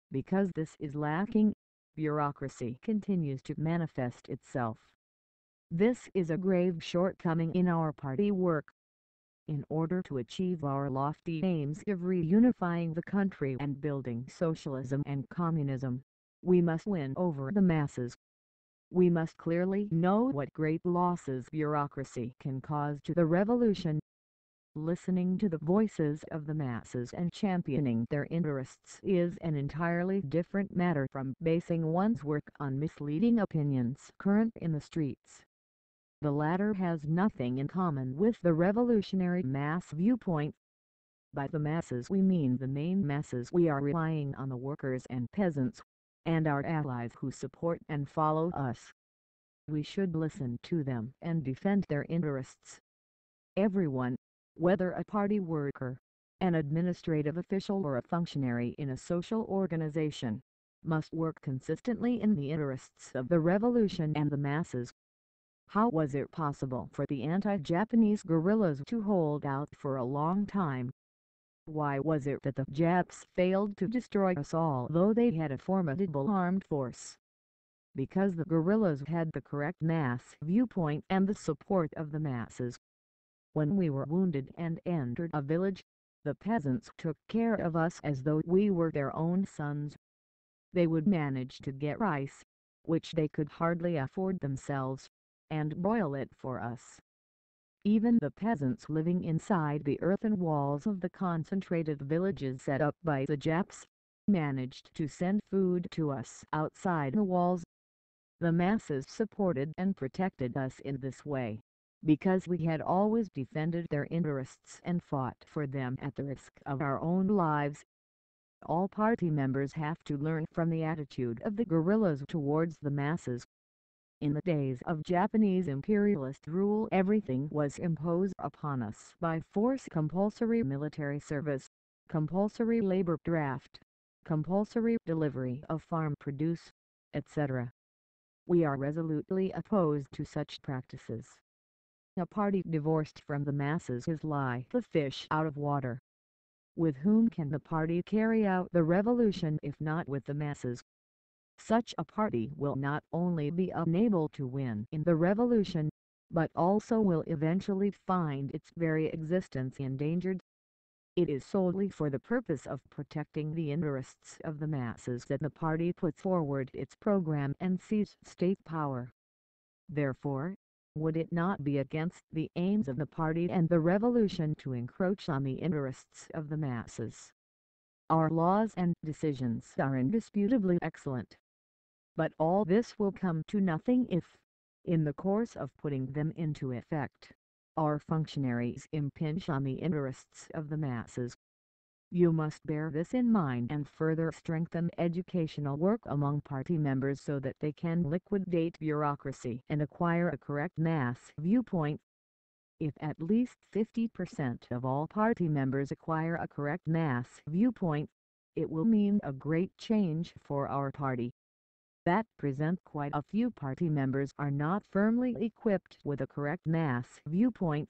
A: Because this is lacking, bureaucracy continues to manifest itself. This is a grave shortcoming in our party work. In order to achieve our lofty aims of reunifying the country and building socialism and communism, we must win over the masses. We must clearly know what great losses bureaucracy can cause to the revolution. Listening to the voices of the masses and championing their interests is an entirely different matter from basing one's work on misleading opinions current in the streets. The latter has nothing in common with the revolutionary mass viewpoint. By the masses we mean the main masses. We are relying on the workers and peasants, and our allies who support and follow us. We should listen to them and defend their interests. Everyone, whether a party worker, an administrative official or a functionary in a social organization, must work consistently in the interests of the revolution and the masses. How was it possible for the anti-Japanese guerrillas to hold out for a long time? Why was it that the Japs failed to destroy us all though they had a formidable armed force? Because the guerrillas had the correct mass viewpoint and the support of the masses. When we were wounded and entered a village, the peasants took care of us as though we were their own sons. They would manage to get rice, which they could hardly afford themselves, and broil it for us. Even the peasants living inside the earthen walls of the concentrated villages set up by the Japs, managed to send food to us outside the walls. The masses supported and protected us in this way, because we had always defended their interests and fought for them at the risk of our own lives. All party members have to learn from the attitude of the guerrillas towards the masses. In the days of Japanese imperialist rule, everything was imposed upon us by force: compulsory military service, compulsory labor draft, compulsory delivery of farm produce, etc. We are resolutely opposed to such practices. A party divorced from the masses is like the fish out of water. With whom can the party carry out the revolution if not with the masses? Such a party will not only be unable to win in the revolution, but also will eventually find its very existence endangered. It is solely for the purpose of protecting the interests of the masses that the party puts forward its program and seizes state power. Therefore, would it not be against the aims of the party and the revolution to encroach on the interests of the masses? Our laws and decisions are indisputably excellent. But all this will come to nothing if, in the course of putting them into effect, our functionaries impinge on the interests of the masses. You must bear this in mind and further strengthen educational work among party members so that they can liquidate bureaucracy and acquire a correct mass viewpoint. If at least 50% of all party members acquire a correct mass viewpoint, it will mean a great change for our party. At present quite a few party members are not firmly equipped with a correct mass viewpoint.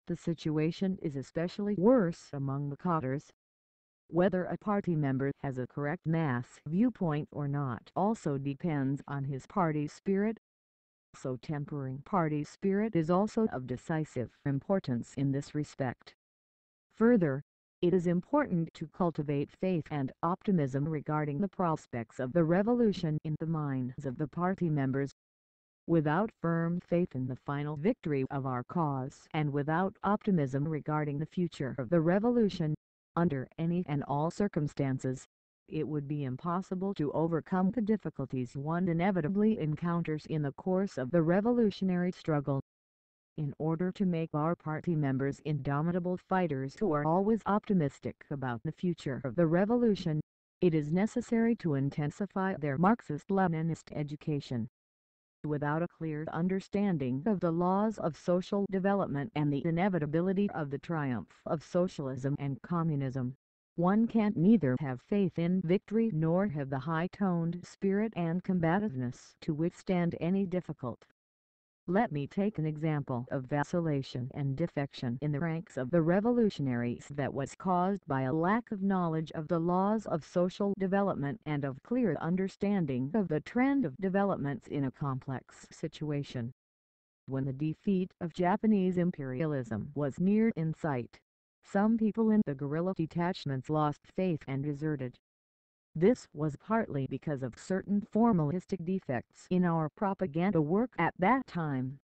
A: The situation is especially worse among the cadres. Whether a party member has a correct mass viewpoint or not also depends on his party spirit. So tempering party spirit is also of decisive importance in this respect. Further, it is important to cultivate faith and optimism regarding the prospects of the revolution in the minds of the party members. Without firm faith in the final victory of our cause and without optimism regarding the future of the revolution, under any and all circumstances, it would be impossible to overcome the difficulties one inevitably encounters in the course of the revolutionary struggle. In order to make our party members indomitable fighters who are always optimistic about the future of the revolution, it is necessary to intensify their Marxist-Leninist education. Without a clear understanding of the laws of social development and the inevitability of the triumph of socialism and communism, one can neither have faith in victory nor have the high-toned spirit and combativeness to withstand any difficulty. Let me take an example of vacillation and defection in the ranks of the revolutionaries that was caused by a lack of knowledge of the laws of social development and of clear understanding of the trend of developments in a complex situation. When the defeat of Japanese imperialism was near in sight, some people in the guerrilla detachments lost faith and deserted. This was partly because of certain formalistic defects in our propaganda work at that time.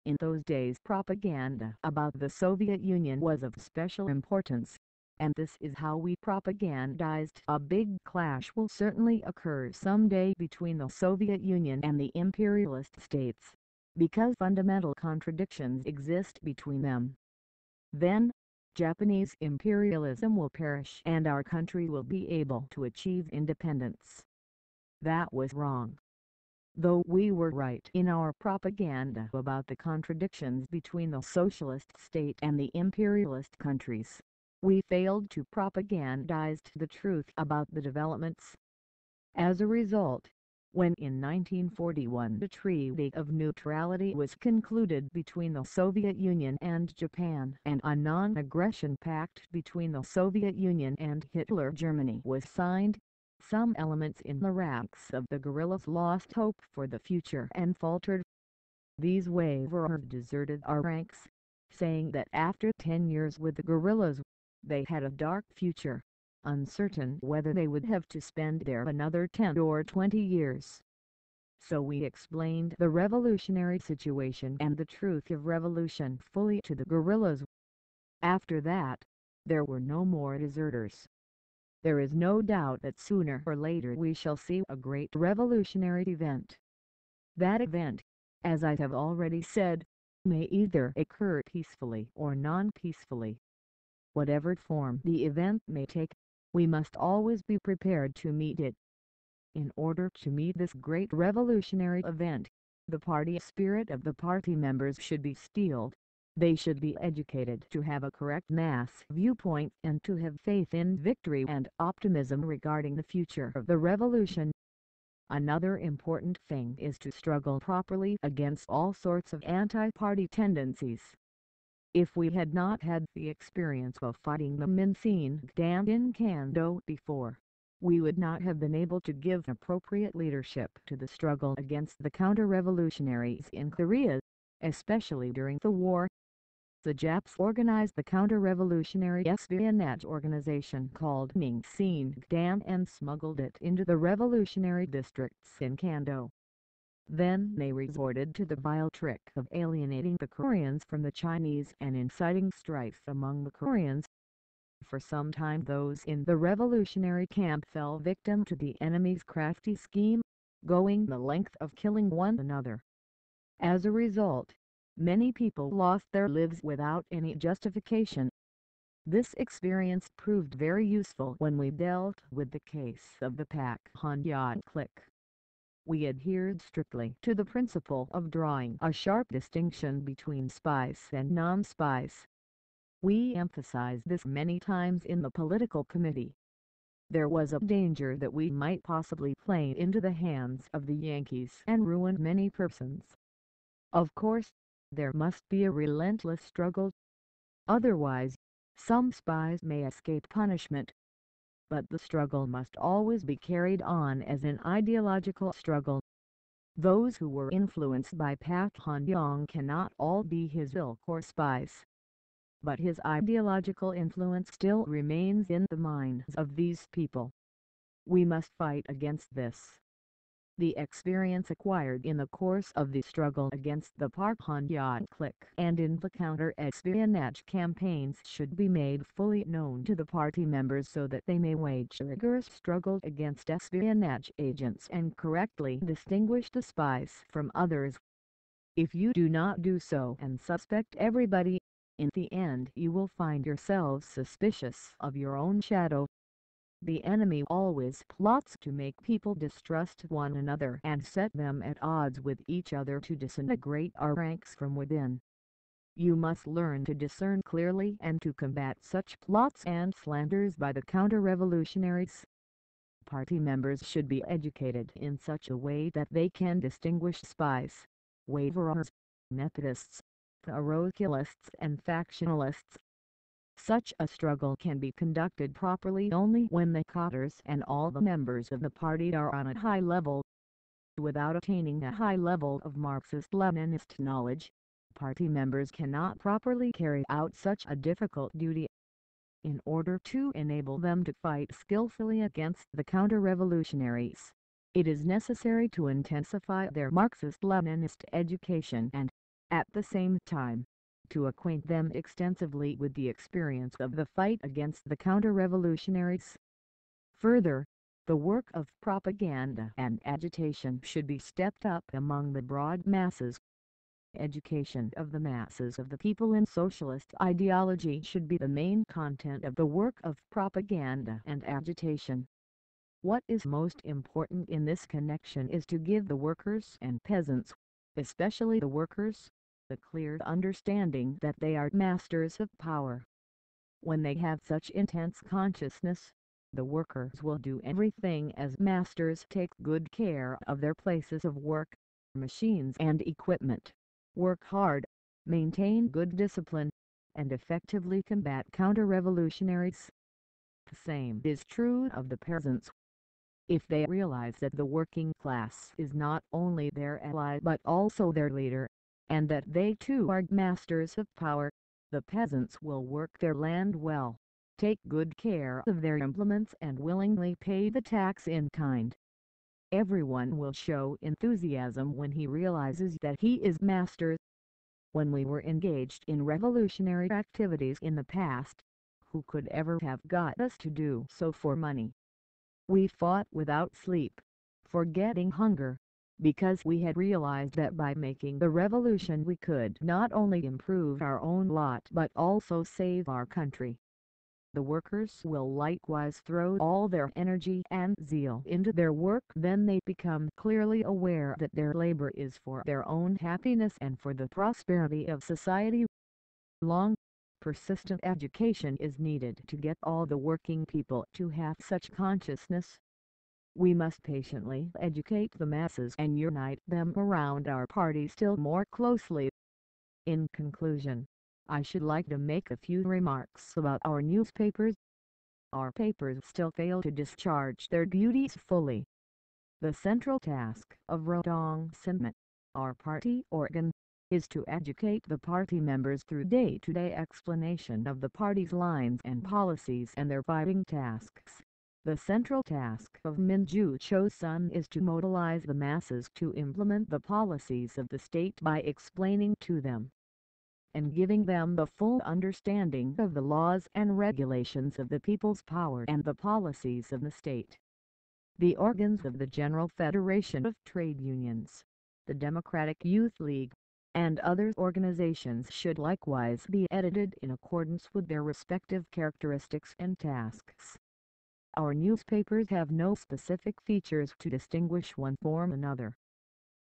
A: In those days propaganda about the Soviet Union was of special importance, and this is how we propagandized. A big clash will certainly occur someday between the Soviet Union and the imperialist states, because fundamental contradictions exist between them. Then, Japanese imperialism will perish and our country will be able to achieve independence. That was wrong. Though we were right in our propaganda about the contradictions between the socialist state and the imperialist countries, we failed to propagandize the truth about the developments. As a result, when in 1941 the Treaty of Neutrality was concluded between the Soviet Union and Japan and a non-aggression pact between the Soviet Union and Hitler Germany was signed, some elements in the ranks of the guerrillas lost hope for the future and faltered. These waverers deserted our ranks, saying that after 10 years with the guerrillas, they had a dark future, uncertain whether they would have to spend there another 10 or 20 years. So we explained the revolutionary situation and the truth of revolution fully to the guerrillas. After that, there were no more deserters. There is no doubt that sooner or later we shall see a great revolutionary event. That event, as I have already said, may either occur peacefully or non-peacefully. Whatever form the event may take, we must always be prepared to meet it. In order to meet this great revolutionary event, the party spirit of the party members should be steeled. They should be educated to have a correct mass viewpoint and to have faith in victory and optimism regarding the future of the revolution. Another important thing is to struggle properly against all sorts of anti-party tendencies. If we had not had the experience of fighting the Mincing Dam in Kando before, we would not have been able to give appropriate leadership to the struggle against the counter-revolutionaries in Korea, especially during the war. The Japs organized the counter-revolutionary espionage organization called Mincing Dam and smuggled it into the revolutionary districts in Kando. Then they resorted to the vile trick of alienating the Koreans from the Chinese and inciting strife among the Koreans. For some time those in the revolutionary camp fell victim to the enemy's crafty scheme, going the length of killing one another. As a result, many people lost their lives without any justification. This experience proved very useful when we dealt with the case of the Pak Han-yat clique. We adhered strictly to the principle of drawing a sharp distinction between spies and non-spies. We emphasized this many times in the political committee. There was a danger that we might possibly play into the hands of the Yankees and ruin many persons. Of course, there must be a relentless struggle. Otherwise, some spies may escape punishment. But the struggle must always be carried on as an ideological struggle. Those who were influenced by Pak Han-yong cannot all be his ilk or spies. But his ideological influence still remains in the minds of these people. We must fight against this. The experience acquired in the course of the struggle against the Pak Han-yat clique and in the counter-espionage campaigns should be made fully known to the party members so that they may wage a rigorous struggle against espionage agents and correctly distinguish the spies from others. If you do not do so and suspect everybody, in the end you will find yourselves suspicious of your own shadow. The enemy always plots to make people distrust one another and set them at odds with each other to disintegrate our ranks from within. You must learn to discern clearly and to combat such plots and slanders by the counter-revolutionaries. Party members should be educated in such a way that they can distinguish spies, waverers, Methodists, parochialists and factionalists. Such a struggle can be conducted properly only when the cadres and all the members of the party are on a high level. Without attaining a high level of Marxist-Leninist knowledge, party members cannot properly carry out such a difficult duty. In order to enable them to fight skillfully against the counter-revolutionaries, it is necessary to intensify their Marxist-Leninist education and, at the same time, to acquaint them extensively with the experience of the fight against the counter-revolutionaries. Further, the work of propaganda and agitation should be stepped up among the broad masses. Education of the masses of the people in socialist ideology should be the main content of the work of propaganda and agitation. What is most important in this connection is to give the workers and peasants, especially the workers, the clear understanding that they are masters of power. When they have such intense consciousness, the workers will do everything as masters, take good care of their places of work, machines and equipment, work hard, maintain good discipline, and effectively combat counter-revolutionaries. The same is true of the peasants. If they realize that the working class is not only their ally but also their leader, and that they too are masters of power, the peasants will work their land well, take good care of their implements and willingly pay the tax in kind. Everyone will show enthusiasm when he realizes that he is master. When we were engaged in revolutionary activities in the past, who could ever have got us to do so for money? We fought without sleep, forgetting hunger, because we had realized that by making the revolution we could not only improve our own lot but also save our country. The workers will likewise throw all their energy and zeal into their work. Then they become clearly aware that their labor is for their own happiness and for the prosperity of society. Long, persistent education is needed to get all the working people to have such consciousness. We must patiently educate the masses and unite them around our party still more closely. In conclusion, I should like to make a few remarks about our newspapers. Our papers still fail to discharge their duties fully. The central task of Rodongsinmet, our party organ, is to educate the party members through day-to-day explanation of the party's lines and policies and their fighting tasks. The central task of Juche's son is to mobilize the masses to implement the policies of the state by explaining to them and giving them the full understanding of the laws and regulations of the people's power and the policies of the state. The organs of the General Federation of Trade Unions, the Democratic Youth League, and other organizations should likewise be edited in accordance with their respective characteristics and tasks. Our newspapers have no specific features to distinguish one from another.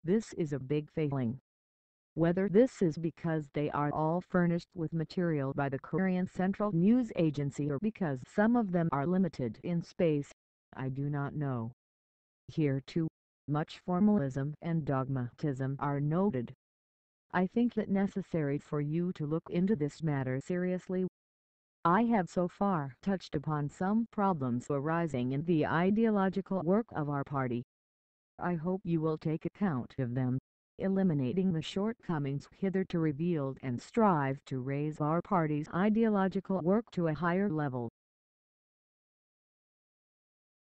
A: This is a big failing. Whether this is because they are all furnished with material by the Korean Central News Agency or because some of them are limited in space, I do not know. Here too, much formalism and dogmatism are noted. I think that necessary for you to look into this matter seriously. I have so far touched upon some problems arising in the ideological work of our party. I hope you will take account of them, eliminating the shortcomings hitherto revealed and strive to raise our party's ideological work to a higher level.